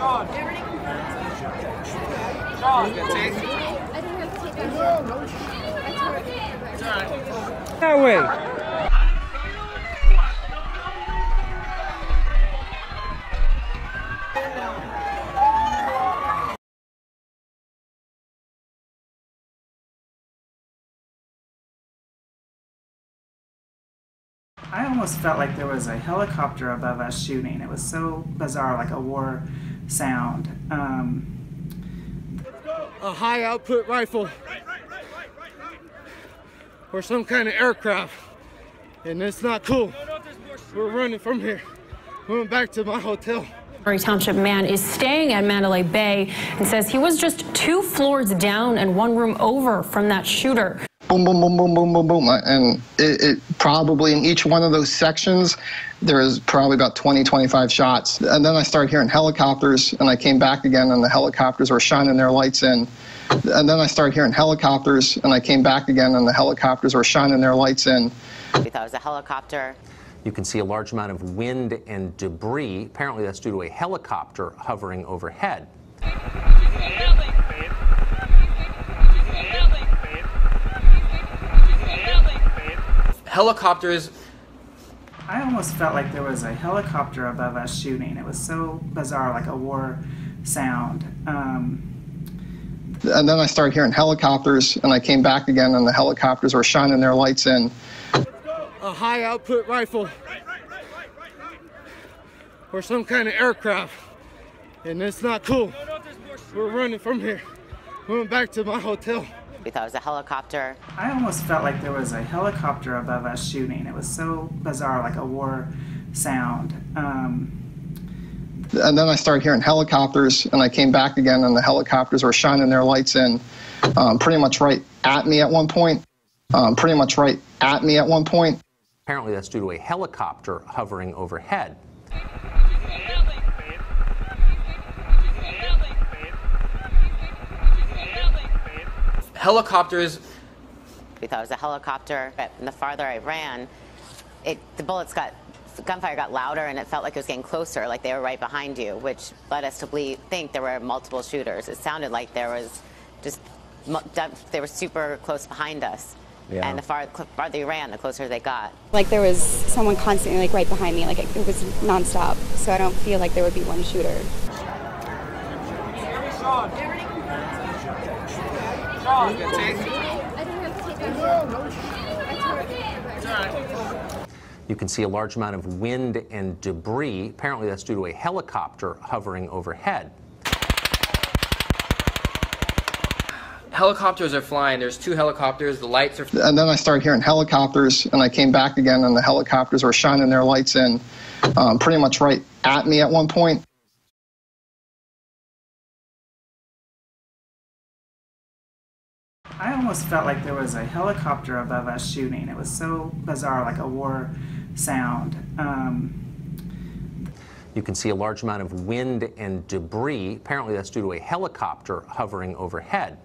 Sean. That way. I almost felt like there was a helicopter above us shooting. It was so bizarre, like a war sound. A high output rifle or some kind of aircraft, and it's not cool. We're running from here. We went back to my hotel. A township man is staying at Mandalay Bay and says he was just 2 floors down and 1 room over from that shooter. Boom, boom, boom, boom, boom, boom, boom. And it probably in each one of those sections, there is probably about 20, 25 shots. And then I started hearing helicopters, and I came back again, and the helicopters were shining their lights in. And then I started hearing helicopters, and I came back again, and the helicopters were shining their lights in. We thought it was a helicopter. You can see a large amount of wind and debris. Apparently that's due to a helicopter hovering overhead. Helicopters. I almost felt like there was a helicopter above us shooting. It was so bizarre, like a war sound. And then I started hearing helicopters, and I came back again, and the helicopters were shining their lights in. A high output rifle or some kind of aircraft, and it's not cool. We're running from here. We went back to my hotel. We thought it was a helicopter. I almost felt like there was a helicopter above us shooting. It was so bizarre, like a war sound. And then I started hearing helicopters, and I came back again, and the helicopters were shining their lights in, pretty much right at me at one point. Apparently that's due to a helicopter hovering overhead. Helicopters. We thought it was a helicopter. And the farther I ran, the gunfire got louder, and it felt like it was getting closer, like they were right behind you, which led us to think there were multiple shooters. It sounded like they were super close behind us. Yeah. And the farther you ran, the closer they got. Like there was someone constantly right behind me, like it was nonstop. So I don't feel like there would be one shooter. You can see a large amount of wind and debris. Apparently that's due to a helicopter hovering overhead. Helicopters are flying. There's 2 helicopters. The lights are. And then I started hearing helicopters, and I came back again, and the helicopters were shining their lights in, pretty much right at me at one point. I almost felt like there was a helicopter above us shooting. It was so bizarre, like a war sound. You can see a large amount of wind and debris. Apparently that's due to a helicopter hovering overhead.